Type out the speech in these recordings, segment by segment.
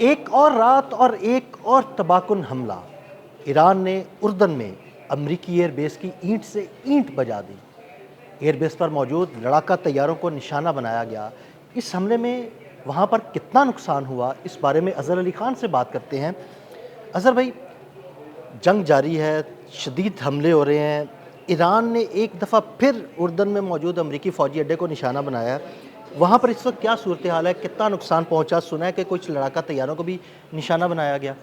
एक और रात और एक और तबाहकुन हमला। ईरान ने उर्दन में अमरीकी एयरबेस की ईंट से ईंट बजा दी। एयरबेस पर मौजूद लड़ाका तैयारों को निशाना बनाया गया। इस हमले में वहाँ पर कितना नुकसान हुआ, इस बारे में अज़हर अली ख़ान से बात करते हैं। अज़हर भाई, जंग जारी है, शदीद हमले हो रहे हैं। ईरान ने एक दफ़ा फिर उर्दन में मौजूद अमरीकी फ़ौजी अड्डे को निशाना बनाया है। वहाँ पर इस वक्त क्या सूरत हाल है, कितना नुकसान पहुँचा? सुना है कि कुछ लड़ाका तैयारों को भी निशाना बनाया गया।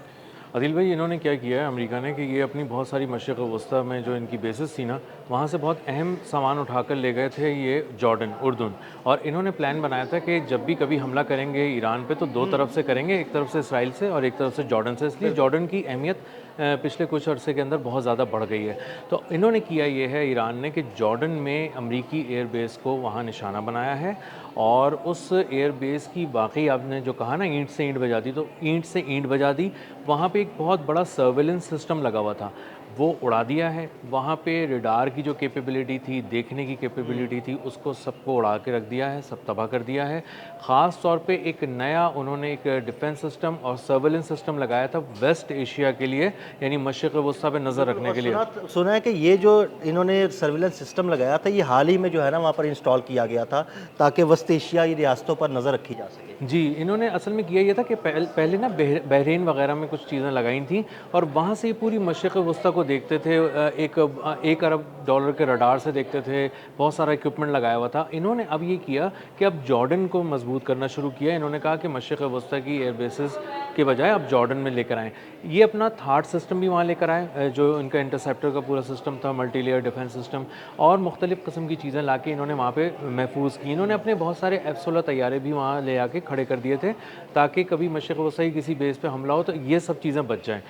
आदिल भाई, इन्होंने क्या किया है अमेरिका ने कि ये अपनी बहुत सारी मशरिक़ वस्ता में जो इनकी बेसिस थी ना, वहाँ से बहुत अहम सामान उठाकर ले गए थे ये जॉर्डन, उर्दन। और इन्होंने प्लान बनाया था कि जब भी कभी हमला करेंगे ईरान पे तो दो तरफ से करेंगे, एक तरफ से इसराइल से और एक तरफ से जॉर्डन से। इसलिए जॉर्डन की अहमियत पिछले कुछ अरसे के अंदर बहुत ज़्यादा बढ़ गई है। तो इन्होंने किया ये है ईरान ने कि जॉर्डन में अमरीकी एयरबेस को वहाँ निशाना बनाया है। और उस एयरबेस की वाकई आपने जो कहा ना, ईंट से ईंट बजा दी, तो ईंट से ईंट बजा दी। वहाँ पे एक बहुत बड़ा सर्वेलेंस सिस्टम लगा हुआ था, वो उड़ा दिया है। वहाँ पे रडार की जो कैपेबिलिटी थी, देखने की कैपेबिलिटी थी, उसको सबको उड़ा के रख दिया है, सब तबाह कर दिया है। ख़ास तौर पे एक नया उन्होंने एक डिफेंस सिस्टम और सर्वेलेंस सिस्टम लगाया था वेस्ट एशिया के लिए, यानी मशरिक़ वस्ता पे नज़र रखने और के लिए। सुना है कि ये जो इन्होंने सर्विलेंस सिस्टम लगाया था, ये हाल ही में जो है ना वहाँ पर इंस्टॉल किया गया था, ताकि वस्त एशियाई रियासतों पर नज़र रखी जा सके। जी, इन्होंने असल में किया ये था कि पहले ना बहरीन वगैरह में कुछ चीज़ें लगाई थी और वहाँ से पूरी मशरिक़ वस्ता को देखते थे। एक अरब डॉलर के रडार से देखते थे, बहुत सारा इक्विपमेंट लगाया हुआ था। इन्होंने अब ये किया कि अब जॉर्डन को मजबूत करना शुरू किया। इन्होंने कहा कि मशरिक़ वस्ता की एयर बेसिस के बजाय अब जॉर्डन में लेकर आएँ। ये अपना थार्ड सिस्टम भी वहाँ लेकर आए, जो इनका इंटरसेप्टर का पूरा सिस्टम था, मल्टी लेयर डिफेंस सिस्टम, और मुख्तलिफ़ किस्म की चीज़ें ला के इन्होंने वहाँ पे महफूज की। इन्होंने अपने बहुत सारे F-16 तैयारे भी वहाँ ले आके खड़े कर दिए थे, ताकि कभी मशरिक़ वस्ता की किसी बेस पे हमला हो तो ये सब चीज़ें बच जाएँ।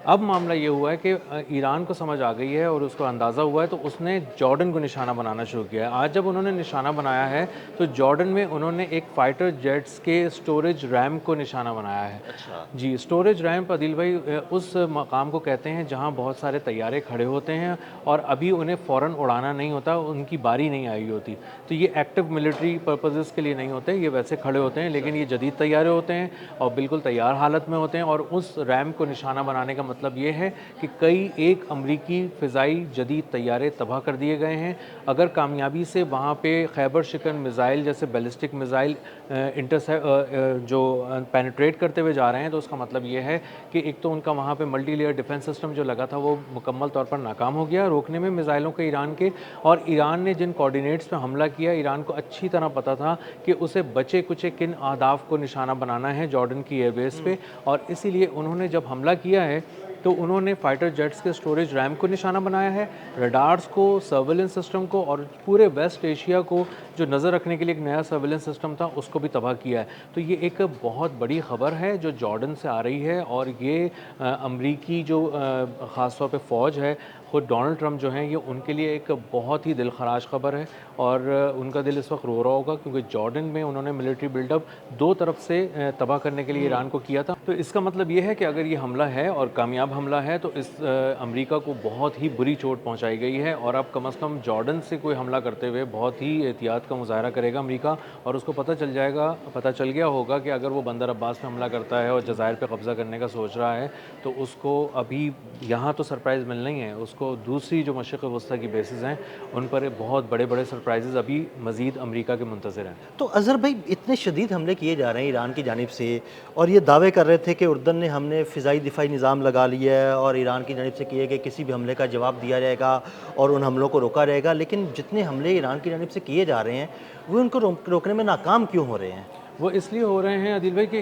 अब मामला ये हुआ है कि ईरान को समझ आ गई है और उसको अंदाज़ा हुआ है, तो उसने जॉर्डन को निशाना बनाना शुरू किया है। आज जब उन्होंने निशाना बनाया है तो जॉर्डन में उन्होंने एक फाइटर जेट्स के स्टोरेज रैम को निशाना बनाया है। अच्छा। जी, स्टोरेज रैम्प आदिल भाई उस मकाम को कहते हैं जहाँ बहुत सारे तैयारे खड़े होते हैं और अभी उन्हें फ़ौरन उड़ाना नहीं होता, उनकी बारी नहीं आई होती। तो ये एक्टिव मिलिट्री पर्पसेस के लिए नहीं होते, ये वैसे खड़े होते हैं, लेकिन ये जदीद तैयारे होते हैं और बिल्कुल तैयार हालत में होते हैं। और उस रैम्प को निशाना बनाने का मतलब ये है कि कई एक अमरीकी फ़िज़ाई जदीद तैयारे तबाह कर दिए गए हैं। अगर कामयाबी से वहाँ पे खैबर शिकन मिज़ाइल जैसे बैलिस्टिक मिज़ाइल जो पेनिट्रेट करते हुए जा रहे हैं, तो उसका मतलब ये है कि एक तो उनका वहाँ पे मल्टी लेयर डिफेंस सिस्टम जो लगा था वो मुकम्मल तौर पर नाकाम हो गया रोकने में मिज़ाइलों के ईरान के। और ईरान ने जिन कोऑर्डिनेट्स पे हमला किया, ईरान को अच्छी तरह पता था कि उसे बचे कुचे किन अहदाफ को निशाना बनाना है जॉर्डन की एयरबेस पे। और इसीलिए उन्होंने जब हमला किया है तो उन्होंने फाइटर जेट्स के स्टोरेज रैम को निशाना बनाया है, रडार्स को, सर्वेलेंस सिस्टम को, और पूरे वेस्ट एशिया को जो नज़र रखने के लिए एक नया सर्वेलेंस सिस्टम था उसको भी तबाह किया है। तो ये एक बहुत बड़ी ख़बर है जो जॉर्डन से आ रही है। और ये अमरीकी जो ख़ास तौर पे फ़ौज है, ख़ुद डोनाल्ड ट्रंप जो हैं, ये उनके लिए एक बहुत ही दिलखराश ख़बर है। और उनका दिल इस वक्त रो रहा होगा क्योंकि जॉर्डन में उन्होंने मिलिट्री बिल्डअप दो तरफ से तबाह करने के लिए ईरान को किया था। तो इसका मतलब ये है कि अगर ये हमला है और कामयाब हमला है तो इस अमेरिका को बहुत ही बुरी चोट पहुंचाई गई है। और अब कम से कम जॉर्डन से कोई हमला करते हुए बहुत ही एहतियात का मुजाहरा करेगा अमेरिका। और उसको पता चल गया होगा कि अगर वो बंदर अब्बास पे हमला करता है और जज़ायर पे कब्ज़ा करने का सोच रहा है तो उसको अभी यहाँ तो सरप्राइज़ मिलना ही है, उसको दूसरी जो मशरिक़ वस्ता की बेसिस हैं उन पर बहुत बड़े बड़े सरप्राइज़ अभी मज़ीद अमेरिका के मुंतज़िर हैं। तो अज़हर भाई, इतने शदीद हमले किए जा रहे हैं ईरान की जानिब से, और ये दावे कर रहे थे कि उर्दन ने हमने फ़िज़ाई दिफ़ाई निज़ाम लगा लिया है और ईरान की जानिब से किए गए किसी भी हमले का जवाब दिया जाएगा और उन हमलों को रोका जाएगा। लेकिन जितने हमले ईरान की जानिब से किए जा रहे हैं, वो उनको रोकने में नाकाम क्यों हो रहे हैं? वो इसलिए हो रहे हैं आदिल भाई कि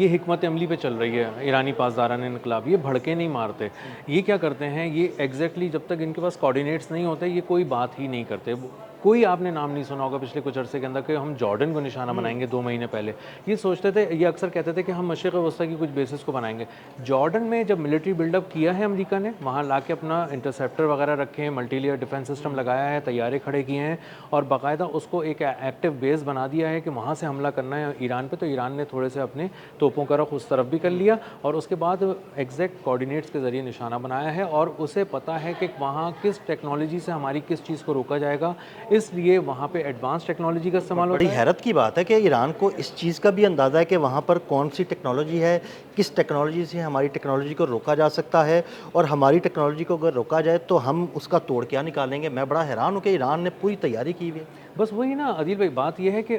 ये हिकमत अमली पे चल रही है ईरानी पासदारान इनकलाब। ये भड़के नहीं मारते। ये क्या करते हैं, ये एग्जैक्टली जब तक इनके पास कोऑर्डिनेट्स नहीं होते ये कोई बात ही नहीं करते। कोई आपने नाम नहीं सुना होगा पिछले कुछ अरसे के अंदर कि हम जॉर्डन को निशाना बनाएंगे 2 महीने पहले। ये सोचते थे, ये अक्सर कहते थे कि हम मशरिक़ वस्ता की कुछ बेसिस को बनाएंगे। जॉर्डन में जब मिलिट्री बिल्डअप किया है अमेरिका ने, वहाँ ला के अपना इंटरसेप्टर वगैरह रखे हैं, मल्टी लेयर डिफेंस सिस्टम लगाया है, तैयारे खड़े किए हैं और बाकायदा उसको एक एक्टिव बेस बना दिया है कि वहाँ से हमला करना है ईरान पे। तो ईरान ने थोड़े से अपने तोपों का रुख उस तरफ भी कर लिया और उसके बाद एग्जैक्ट कोऑर्डिनेट्स के ज़रिए निशाना बनाया है। और उसे पता है कि वहाँ किस टेक्नोलॉजी से हमारी किस चीज़ को रोका जाएगा, इसलिए वहाँ पे एडवांस टेक्नोलॉजी का इस्तेमाल होता बड़ी है। हैरत की बात है कि ईरान को इस चीज़ का भी अंदाज़ा है कि वहाँ पर कौन सी टेक्नोलॉजी है, किस टेक्नोलॉजी से हमारी टेक्नोलॉजी को रोका जा सकता है, और हमारी टेक्नोलॉजी को अगर रोका जाए तो हम उसका तोड़ क्या निकालेंगे। मैं बड़ा हैरान हूँ कि ईरान ने पूरी तैयारी की हुई है। बस वही ना आदिल भाई, बात यह है कि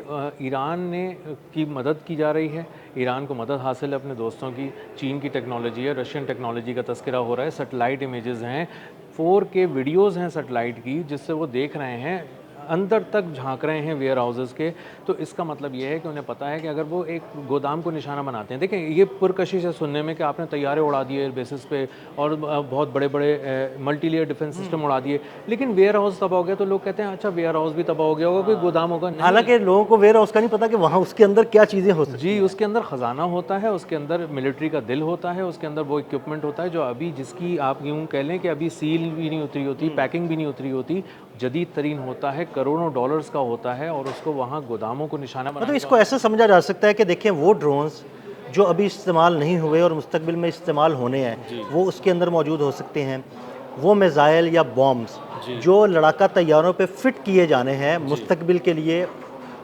ईरान ने की मदद की जा रही है, ईरान को मदद हासिल है अपने दोस्तों की, चीन की टेक्नोलॉजी है, रशियन टेक्नोलॉजी का तस्करा हो रहा है, सैटेलाइट इमेजेस हैं, 4K वीडियोज़ हैं सैटेलाइट की, जिससे वो देख रहे हैं, अंदर तक झांक रहे हैं वेयर हाउसेस के। तो इसका मतलब ये है कि उन्हें पता है कि अगर वो एक गोदाम को निशाना बनाते हैं, देखें ये पुरकशिश है सुनने में कि आपने तैयारे उड़ा दिए एयर बेसिस पे और बहुत बड़े बड़े मल्टी लेयर डिफेंस सिस्टम उड़ा दिए, लेकिन वेयर हाउस तबाह हो गया तो लोग कहते हैं अच्छा वेयर हाउस भी तबाह हो गया होगा, कोई गोदाम होगा। नहीं, हालांकि लोगों को वेयर हाउस का नहीं पता कि वहाँ उसके अंदर क्या चीज़ें हो सकती जी, उसके अंदर ख़जाना होता है, उसके अंदर मिलिट्री का दिल होता है, उसके अंदर वो इक्विपमेंट होता है जो अभी जिसकी आप यूँ कह लें कि अभी सील भी नहीं उतरी होती, पैकिंग भी नहीं उतरी होती, जदीद तरीन होता है, करोड़ों डॉलर्स का होता है, और उसको वहाँ गोदामों को निशाना मतलब बनाने इसको ऐसा समझा जा सकता है कि देखें वो ड्रोन्स जो अभी इस्तेमाल नहीं हुए और मुस्तकबिल में इस्तेमाल होने हैं वो उसके अंदर मौजूद हो सकते हैं। वो मिज़ाइल या बॉम्ब्स जो लड़ाका तैयारों पे फिट किए जाने हैं मुस्तकबिल के लिए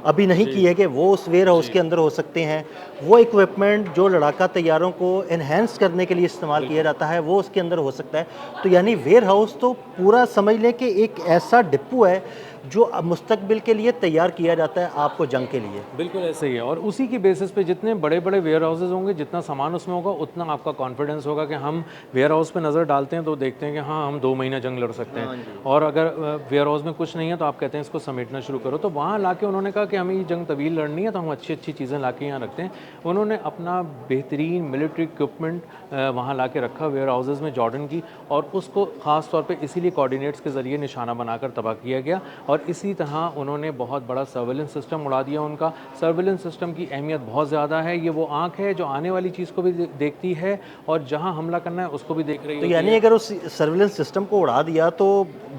अभी नहीं किए गए, वो उस वेयर हाउस के अंदर हो सकते हैं। वो इक्विपमेंट जो लड़ाका तैयारों को एनहेंस करने के लिए इस्तेमाल किया जाता है वो उसके अंदर हो सकता है। तो यानी वेयर हाउस तो पूरा समझ लें कि एक ऐसा डिपो है जो अब मुस्तकबिल के लिए तैयार किया जाता है आपको जंग के लिए। बिल्कुल ऐसे ही है, और उसी की बेसिस पे जितने बड़े बड़े वेयर हाउसेज होंगे, जितना सामान उसमें होगा, उतना आपका कॉन्फिडेंस होगा कि हम वेयर हाउस पे नज़र डालते हैं तो देखते हैं कि हाँ हम 2 महीना जंग लड़ सकते हैं, और अगर वेयर हाउस में कुछ नहीं है तो आप कहते हैं इसको समेटना शुरू करो। तो वहाँ लाके उन्होंने कहा कि हमें ये जंग तवील लड़नी है तो हम अच्छी अच्छी चीज़ें ला के यहाँ रखते हैं। उन्होंने अपना बेहतरीन मिलिट्री इक्विपमेंट वहाँ ला के रखा वेयर हाउसेज में जॉर्डन की, और उसको ख़ास तौर पे इसीलिए कोऑर्डिनेट्स के ज़रिए निशाना बनाकर तबाह किया गया। और इसी तरह उन्होंने बहुत बड़ा सर्वेलेंस सिस्टम उड़ा दिया। उनका सर्वेलेंस सिस्टम की अहमियत बहुत ज़्यादा है, ये वो आँख है जो आने वाली चीज़ को भी देखती है और जहाँ हमला करना है उसको भी देख रही तो होती यानी है। अगर उस सर्विलेंस सिस्टम को उड़ा दिया तो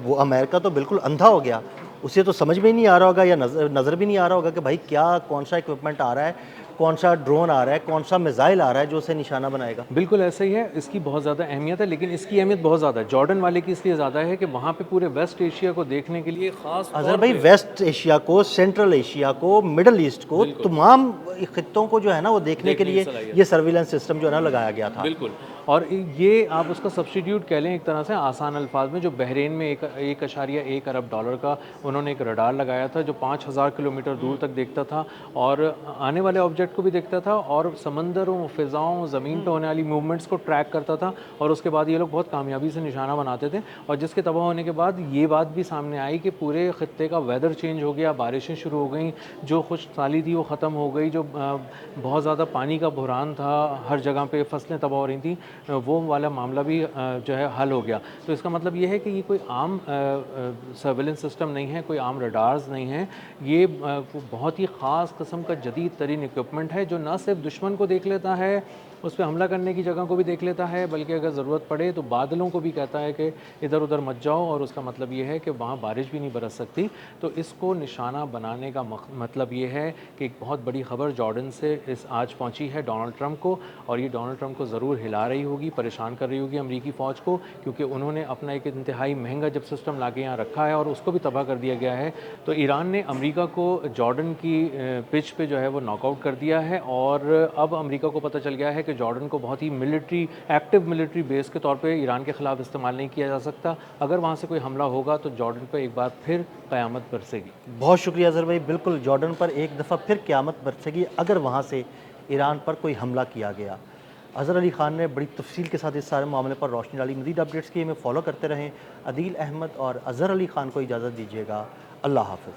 वो अमेरिका तो बिल्कुल अंधा हो गया, उसे तो समझ में ही नहीं आ रहा होगा या नज़र भी नहीं आ रहा होगा कि भाई क्या कौन सा इक्विपमेंट आ रहा है, कौन सा ड्रोन आ रहा है, कौन सा मिसाइल आ रहा है जो उसे निशाना बनाएगा। बिल्कुल ऐसा ही है, इसकी बहुत ज़्यादा अहमियत है, लेकिन इसकी अहमियत बहुत ज़्यादा है जॉर्डन वाले की इसलिए ज़्यादा है कि वहाँ पे पूरे वेस्ट एशिया को देखने के लिए ख़ास अजहर भाई वेस्ट एशिया को, सेंट्रल एशिया को, मिडल ईस्ट को, तमाम खित्तों को जो है ना वो देखने के लिए ये सर्विलेंस सिस्टम जो है ना लगाया गया था। बिल्कुल, और ये आप उसका सब्स्टिट्यूट कह लें एक तरह से आसान अल्फाज में, जो बहरीन में 1.1 अरब डॉलर का उन्होंने एक रडार लगाया था जो 5000 किलोमीटर दूर तक देखता था और आने वाले ऑब्जेक्ट को भी देखता था और समंदरों, फ़िज़ाओं, ज़मीन पर होने वाली मूवमेंट्स को ट्रैक करता था। और उसके बाद ये लोग बहुत कामयाबी से निशाना बनाते थे, और जिसके तबाह होने के बाद ये बात भी सामने आई कि पूरे ख़त्ते का वेदर चेंज हो गया, बारिशें शुरू हो गई, जो खुशहाली थी वो ख़त्म हो गई, जो बहुत ज़्यादा पानी का बहरान था, हर जगह पे फसलें तबाह हो रही थी, वो वाला मामला भी जो है हल हो गया। तो इसका मतलब ये है कि ये कोई आम सर्वेलेंस सिस्टम नहीं है, कोई आम रडार्स नहीं है, ये बहुत ही ख़ास किस्म का जदीद तरीन इक्विपमेंट है जो न सिर्फ दुश्मन को देख लेता है, उस पर हमला करने की जगह को भी देख लेता है, बल्कि अगर ज़रूरत पड़े तो बादलों को भी कहता है कि इधर उधर मत जाओ, और उसका मतलब ये है कि वहाँ बारिश भी नहीं बरस सकती। तो इसको निशाना बनाने का मतलब ये है कि एक बहुत बड़ी ख़बर जॉर्डन से इस आज पहुँची है डोनाल्ड ट्रंप को, और ये डोनाल्ड ट्रंप को ज़रूर हिला रही होगी, परेशान कर रही होगी अमरीकी फ़ौज को, क्योंकि उन्होंने अपना एक इंतहाई महंगा जब सिस्टम ला के यहाँ रखा है और उसको भी तबाह कर दिया गया है। तो ईरान ने अमरीका को जॉर्डन की पिच पे जो है वो नॉकआउट कर दिया है, और अब अमरीका को पता चल गया है कि जॉर्डन को बहुत ही एक्टिव मिलिट्री बेस के तौर पे ईरान के ख़िलाफ़ इस्तेमाल नहीं किया जा सकता। अगर वहाँ से कोई हमला होगा तो जॉर्डन पर एक बार फिर क़यामत बरसेगी। बहुत शुक्रिया अज़हर भाई, बिल्कुल जॉर्डन पर एक दफ़ा फिर क़यामत बरसेगी अगर वहाँ से ईरान पर कोई हमला किया गया। अज़हर अली ख़ान ने बड़ी तफसील के साथ इस सारे मामले पर रोशनी डाली। मज़ीद अपडेट्स के लिए हमें फॉलो करते रहें। अदील अहमद और अज़हर अली ख़ान को इजाज़त दीजिएगा। अल्लाह हाफ़िज़।